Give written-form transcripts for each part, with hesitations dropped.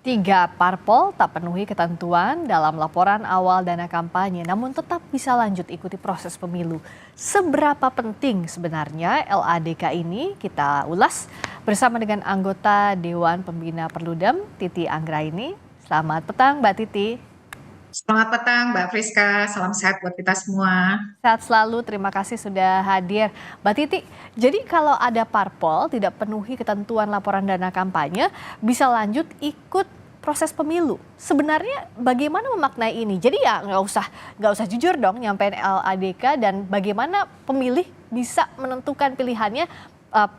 Tiga parpol tak penuhi ketentuan dalam laporan awal dana kampanye, namun tetap bisa lanjut ikuti proses pemilu. Seberapa penting sebenarnya LADK ini? Kita ulas bersama dengan anggota Dewan Pembina Perludem, Titi Anggraini. Selamat petang, Mbak Titi. Selamat petang, Mbak Friska. Salam sehat buat kita semua. Sehat selalu, terima kasih sudah hadir. Mbak Titi, jadi kalau ada parpol tidak penuhi ketentuan laporan dana kampanye, bisa lanjut ikut proses pemilu. Sebenarnya bagaimana memaknai ini? Jadi ya nggak usah jujur dong nyampein LADK, dan bagaimana pemilih bisa menentukan pilihannya,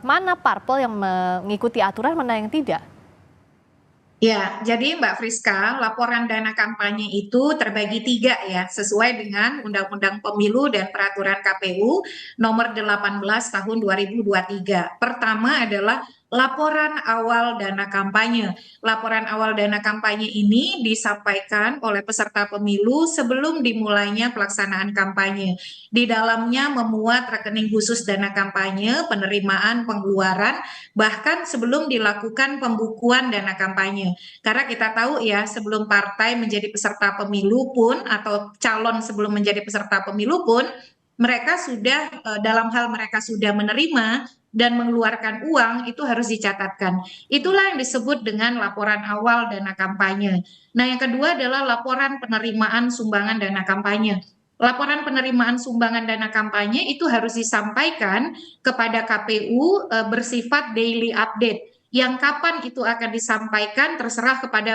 mana parpol yang mengikuti aturan, mana yang tidak. Ya, jadi Mbak Friska, laporan dana kampanye itu terbagi tiga ya, sesuai dengan Undang-Undang Pemilu dan Peraturan KPU nomor 18 tahun 2023. Pertama adalah laporan awal dana kampanye. Laporan awal dana kampanye ini disampaikan oleh peserta pemilu sebelum dimulainya pelaksanaan kampanye. Di dalamnya memuat rekening khusus dana kampanye, penerimaan, pengeluaran, bahkan sebelum dilakukan pembukuan dana kampanye. Karena kita tahu ya, sebelum partai menjadi peserta pemilu pun atau calon sebelum menjadi peserta pemilu pun, mereka sudah dalam hal mereka sudah menerima dan mengeluarkan uang itu harus dicatatkan. Itulah yang disebut dengan laporan awal dana kampanye. Nah, yang kedua adalah laporan penerimaan sumbangan dana kampanye. Laporan penerimaan sumbangan dana kampanye itu harus disampaikan kepada KPU bersifat daily update. Yang kapan itu akan disampaikan terserah kepada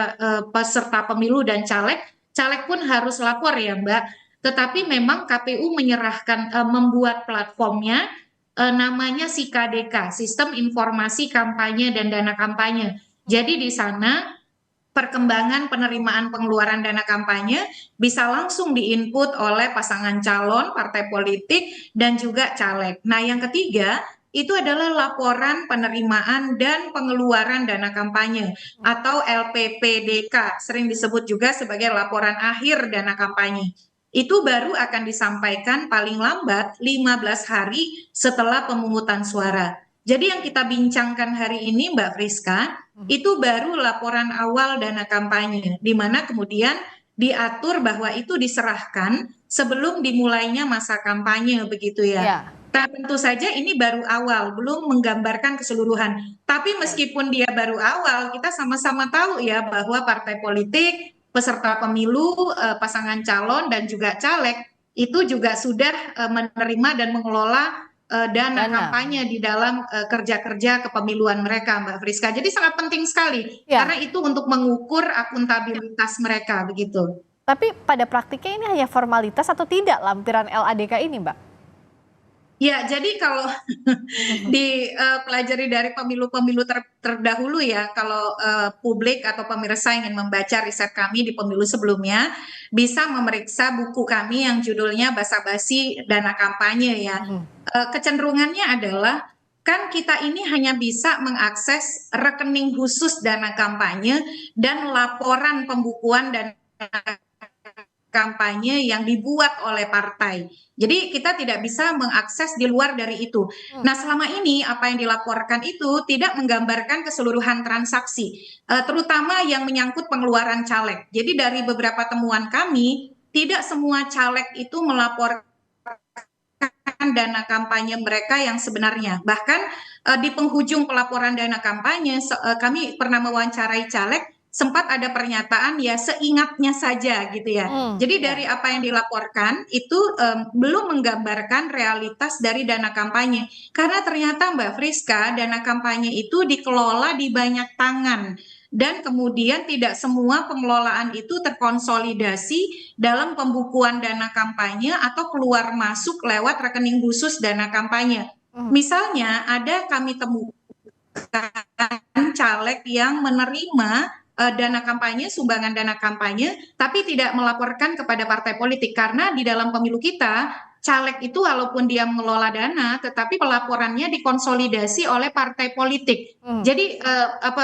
peserta pemilu dan caleg. Caleg pun harus lapor ya, Mbak. Tetapi memang KPU menyerahkan membuat platformnya namanya SIKADK, Sistem Informasi Kampanye dan Dana Kampanye. Jadi di sana perkembangan penerimaan pengeluaran dana kampanye bisa langsung diinput oleh pasangan calon, partai politik, dan juga caleg. Nah, yang ketiga itu adalah laporan penerimaan dan pengeluaran dana kampanye atau LPPDK, sering disebut juga sebagai laporan akhir dana kampanye. Itu baru akan disampaikan paling lambat 15 hari setelah pemungutan suara. Jadi yang kita bincangkan hari ini, Mbak Friska, itu baru laporan awal dana kampanye, di mana kemudian diatur bahwa itu diserahkan sebelum dimulainya masa kampanye, begitu ya. Ya. Nah, tentu saja ini baru awal, belum menggambarkan keseluruhan. Tapi meskipun dia baru awal, kita sama-sama tahu ya bahwa partai politik, peserta pemilu, pasangan calon, dan juga caleg itu juga sudah menerima dan mengelola dana kampanye di dalam kerja-kerja kepemiluan mereka, Mbak Friska. Jadi sangat penting sekali Ya, karena itu untuk mengukur akuntabilitas mereka begitu. tapi pada praktiknya ini hanya formalitas atau tidak lampiran LADK ini, Mbak? Ya, jadi kalau dipelajari dari pemilu-pemilu terdahulu ya, kalau publik atau pemirsa ingin membaca riset kami di pemilu sebelumnya, bisa memeriksa buku kami yang judulnya Basa-basi Dana Kampanye ya. Kecenderungannya adalah kan kita ini hanya bisa mengakses rekening khusus dana kampanye dan laporan pembukuan dana kampanye yang dibuat oleh partai. Jadi kita tidak bisa mengakses di luar dari itu. Nah, selama ini apa yang dilaporkan itu tidak menggambarkan keseluruhan transaksi, terutama yang menyangkut pengeluaran caleg. Jadi dari beberapa temuan kami, tidak semua caleg itu melaporkan dana kampanye mereka yang sebenarnya. Bahkan di penghujung pelaporan dana kampanye, kami pernah mewawancarai caleg, sempat ada pernyataan ya seingatnya saja gitu ya. Jadi dari apa yang dilaporkan itu belum menggambarkan realitas dari dana kampanye. Karena ternyata Mbak Friska, dana kampanye itu dikelola di banyak tangan. Dan kemudian tidak semua pengelolaan itu terkonsolidasi dalam pembukuan dana kampanye atau keluar masuk lewat rekening khusus dana kampanye. Misalnya ada kami temukan caleg yang menerima dana kampanye, sumbangan dana kampanye, tapi tidak melaporkan kepada partai politik karena di dalam pemilu kita caleg itu walaupun dia mengelola dana, tetapi pelaporannya dikonsolidasi oleh partai politik. Jadi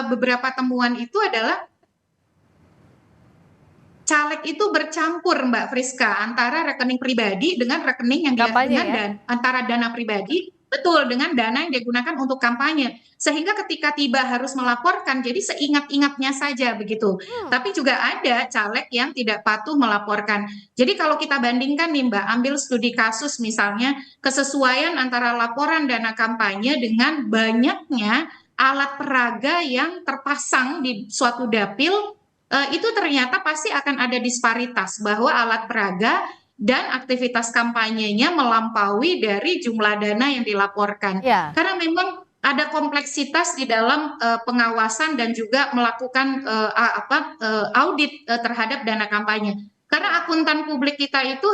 beberapa temuan itu adalah caleg itu bercampur, Mbak Friska, antara rekening pribadi dengan rekening yang dia Kampanye dengan ya? dan antara dana pribadi Betul, dengan dana yang digunakan untuk kampanye. Sehingga ketika tiba harus melaporkan, jadi seingat-ingatnya saja begitu. Hmm, Tapi juga ada caleg yang tidak patuh melaporkan. Jadi kalau kita bandingkan nih Mbak, ambil studi kasus misalnya, kesesuaian antara laporan dana kampanye dengan banyaknya alat peraga yang terpasang di suatu dapil, itu ternyata pasti akan ada disparitas bahwa alat peraga dan aktivitas kampanyenya melampaui dari jumlah dana yang dilaporkan. ya. Karena memang ada kompleksitas di dalam pengawasan dan juga melakukan audit terhadap dana kampanye. Karena akuntan publik kita itu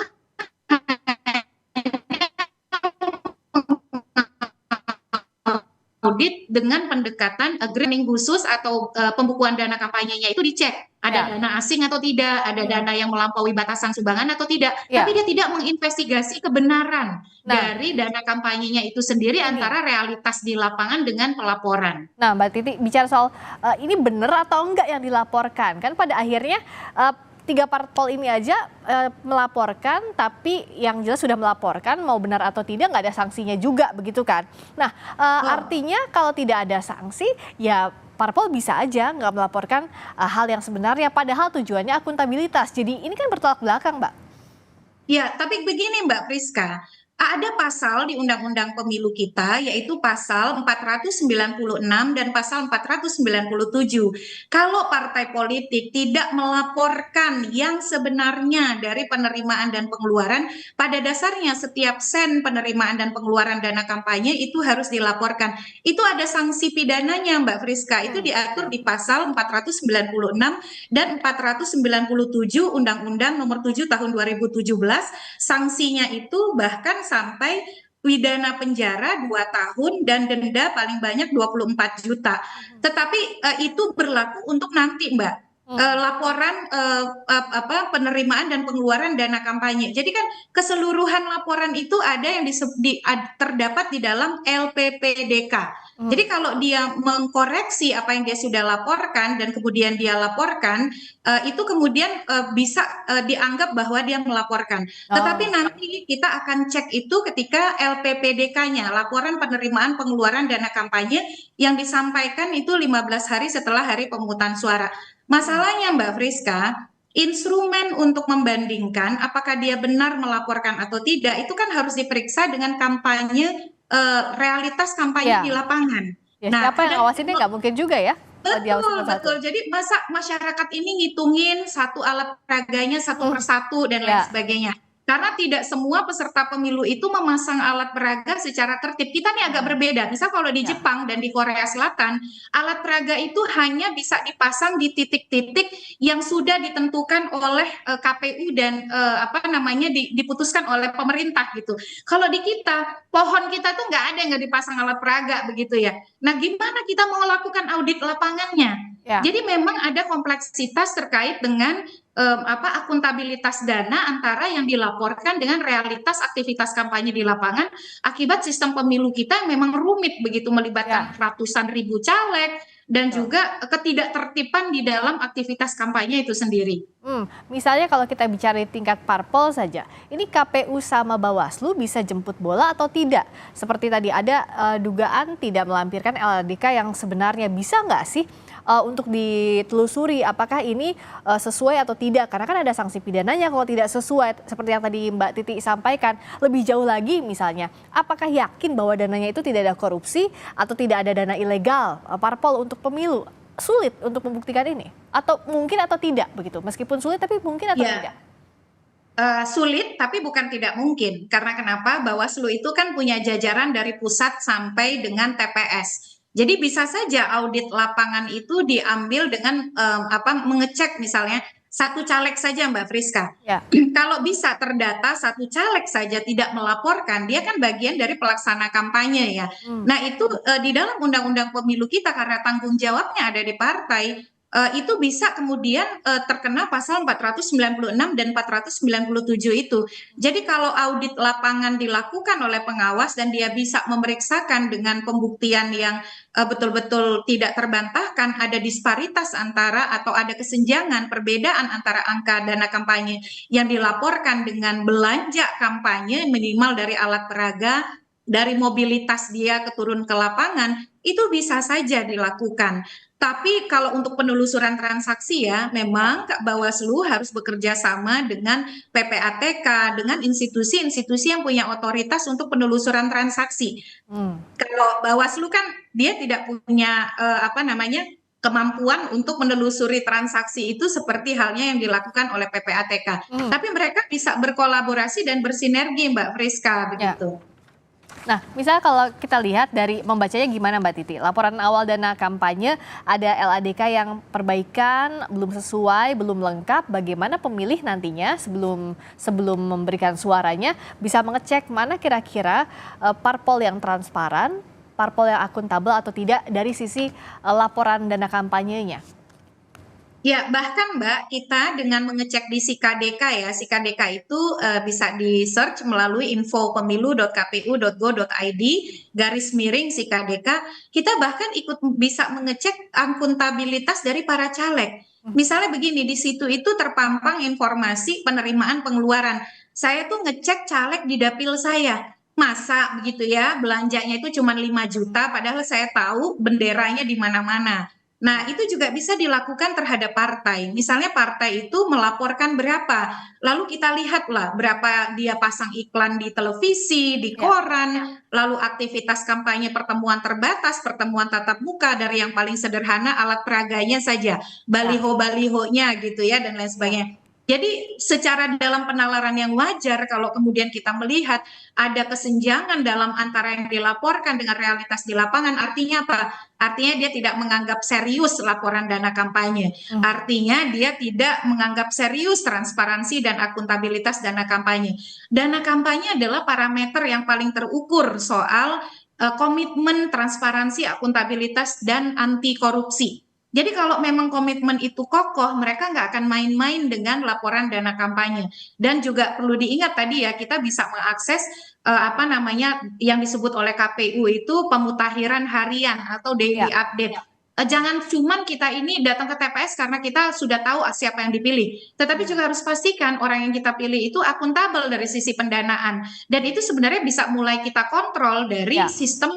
audit dengan pendekatan grading khusus atau pembukuan dana kampanyenya itu dicek ada Ya, dana asing atau tidak, ada hmm, dana yang melampaui batasan sumbangan atau tidak, tapi ya. dia tidak menginvestigasi kebenaran Nah, dari dana kampanyenya itu sendiri ini. antara realitas di lapangan dengan pelaporan. Nah, Mbak Titi bicara soal ini benar atau enggak yang dilaporkan. Kan pada akhirnya eh, tiga parpol ini aja melaporkan, tapi yang jelas sudah melaporkan mau benar atau tidak nggak ada sanksinya juga begitu kan. Nah, Oh. artinya kalau tidak ada sanksi ya parpol bisa aja nggak melaporkan hal yang sebenarnya padahal tujuannya akuntabilitas. Jadi ini kan bertolak belakang, Mbak. Ya, tapi begini Mbak Priska, ada pasal di Undang-Undang Pemilu kita, yaitu pasal 496 dan pasal 497. Kalau partai politik tidak melaporkan yang sebenarnya dari penerimaan dan pengeluaran, pada dasarnya setiap sen penerimaan dan pengeluaran dana kampanye itu harus dilaporkan. Itu ada sanksi pidananya Mbak Friska, itu diatur di pasal 496 dan 497 Undang-Undang Nomor 7 Tahun 2017. Sanksinya itu bahkan sampai pidana penjara 2 tahun dan denda paling banyak 24 juta. Tetapi itu berlaku untuk nanti, Mbak. Hmm. Laporan penerimaan dan pengeluaran dana kampanye. Jadi kan keseluruhan laporan itu ada yang terdapat di dalam LPPDK. Hmm. Jadi kalau dia mengkoreksi apa yang dia sudah laporkan dan kemudian dia laporkan, itu kemudian bisa dianggap bahwa dia melaporkan. Tetapi Oh, nanti kita akan cek itu ketika LPPDK-nya, laporan penerimaan pengeluaran dana kampanye yang disampaikan itu 15 hari setelah hari pemungutan suara. hmm, Masalahnya Mbak Friska, instrumen untuk membandingkan apakah dia benar melaporkan atau tidak itu kan harus diperiksa dengan kampanye realitas kampanye di ya. lapangan. Ya Nah, siapa yang dan ngawasinnya nggak mungkin juga ya kalau diawasi betul, satu-satu. betul. Jadi masa masyarakat ini ngitungin satu alat peraganya satu Hmm, persatu dan lain ya. sebagainya. Karena tidak semua peserta pemilu itu memasang alat peraga secara tertib. Kita nih agak Nah, berbeda. Misal kalau di ya. Jepang dan di Korea Selatan, alat peraga itu hanya bisa dipasang di titik-titik yang sudah ditentukan oleh KPU dan diputuskan oleh pemerintah gitu. Kalau di kita, pohon kita tuh nggak ada yang nggak dipasang alat peraga begitu ya. Nah, gimana kita mau lakukan audit lapangannya? Ya. Jadi memang ada kompleksitas terkait dengan akuntabilitas dana antara yang dilaporkan dengan realitas aktivitas kampanye di lapangan akibat sistem pemilu kita yang memang rumit begitu melibatkan Ya, ratusan ribu caleg dan betul. juga ketidaktertiban di dalam aktivitas kampanye itu sendiri. Misalnya kalau kita bicara di tingkat parpol saja, ini KPU sama Bawaslu bisa jemput bola atau tidak? Seperti tadi ada dugaan tidak melampirkan LDK yang sebenarnya bisa nggak sih untuk ditelusuri apakah ini sesuai atau tidak? Karena kan ada sanksi pidananya kalau tidak sesuai seperti yang tadi Mbak Titi sampaikan. Lebih jauh lagi misalnya, apakah yakin bahwa dananya itu tidak ada korupsi atau tidak ada dana ilegal parpol untuk pemilu? Sulit untuk membuktikan ini atau mungkin atau tidak begitu meskipun sulit tapi mungkin atau Ya, tidak. sulit tapi bukan tidak mungkin. Karena kenapa? Bawaslu itu kan punya jajaran dari pusat sampai dengan TPS. Jadi bisa saja audit lapangan itu diambil dengan mengecek misalnya satu caleg saja Mbak Friska. Ya. Kalau bisa terdata satu caleg saja tidak melaporkan, dia kan bagian dari pelaksana kampanye ya. Hmm. Nah itu di dalam undang-undang pemilu kita karena tanggung jawabnya ada di partai, itu bisa kemudian terkena pasal 496 dan 497 itu. Jadi kalau audit lapangan dilakukan oleh pengawas dan dia bisa memeriksakan dengan pembuktian yang betul-betul tidak terbantahkan, ada disparitas antara atau ada kesenjangan perbedaan antara angka dana kampanye yang dilaporkan dengan belanja kampanye minimal dari alat peraga, dari mobilitas dia turun ke lapangan, itu bisa saja dilakukan. Tapi kalau untuk penelusuran transaksi ya, memang Kak Bawaslu harus bekerja sama dengan PPATK, dengan institusi-institusi yang punya otoritas untuk penelusuran transaksi. Hmm. Kalau Bawaslu kan dia tidak punya apa namanya kemampuan untuk menelusuri transaksi itu seperti halnya yang dilakukan oleh PPATK. Hmm. Tapi mereka bisa berkolaborasi dan bersinergi, Mbak Friska, Ya. begitu. Nah, misalnya kalau kita lihat dari membacanya gimana Mbak Titi? Laporan awal dana kampanye ada LADK yang perbaikan belum sesuai, belum lengkap. Bagaimana pemilih nantinya sebelum memberikan suaranya bisa mengecek mana kira-kira parpol yang transparan, parpol yang akuntabel atau tidak dari sisi laporan dana kampanyenya? Ya, bahkan Mbak, kita dengan mengecek di SIKADK ya, SIKADK itu bisa di-search melalui info.pemilu.kpu.go.id /SIKADK. Kita bahkan ikut bisa mengecek akuntabilitas dari para caleg. Misalnya begini, di situ itu terpampang informasi penerimaan pengeluaran. Saya tuh ngecek caleg di dapil saya. Masa begitu ya, belanjanya itu cuma 5 juta, padahal saya tahu benderanya di mana-mana. Nah, itu juga bisa dilakukan terhadap partai. Misalnya partai itu melaporkan berapa, lalu kita lihatlah berapa dia pasang iklan di televisi, di Ya. koran, lalu aktivitas kampanye pertemuan terbatas, pertemuan tatap muka dari yang paling sederhana alat peraganya saja, baliho-balihonya gitu ya dan lain sebagainya. Jadi secara dalam penalaran yang wajar kalau kemudian kita melihat ada kesenjangan dalam antara yang dilaporkan dengan realitas di lapangan, artinya apa? Artinya dia tidak menganggap serius laporan dana kampanye. Artinya dia tidak menganggap serius transparansi dan akuntabilitas dana kampanye. Dana kampanye adalah parameter yang paling terukur soal komitmen transparansi, akuntabilitas, dan anti korupsi. Jadi kalau memang komitmen itu kokoh, mereka nggak akan main-main dengan laporan dana kampanye. Dan juga perlu diingat tadi ya, kita bisa mengakses apa namanya yang disebut oleh KPU itu pemutakhiran harian atau daily Ya. update. Jangan cuman kita ini datang ke TPS karena kita sudah tahu siapa yang dipilih, tetapi juga harus pastikan orang yang kita pilih itu akuntabel dari sisi pendanaan. Dan itu sebenarnya bisa mulai kita kontrol dari Ya. sistem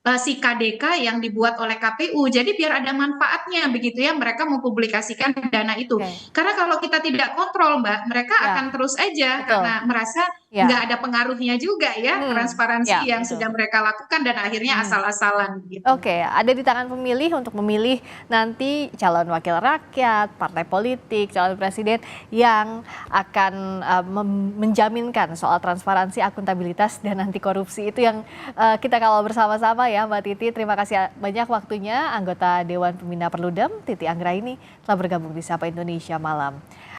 SIKADK yang dibuat oleh KPU. Jadi biar ada manfaatnya begitu ya mereka mempublikasikan dana itu. Oke. Karena kalau kita tidak kontrol, Mbak, mereka Ya. akan terus aja Betul. karena merasa Ya. nggak ada pengaruhnya juga ya transparansi Ya, yang betul. sudah mereka lakukan dan akhirnya asal-asalan gitu. Oke, ada di tangan pemilih untuk memilih nanti calon wakil rakyat, partai politik, calon presiden yang akan menjaminkan soal transparansi, akuntabilitas, dan anti korupsi. Itu yang kita kawal bersama-sama ya Mbak Titi. Terima kasih banyak waktunya anggota Dewan Pembina Perludem, Titi Anggraini, telah bergabung di Sapa Indonesia Malam.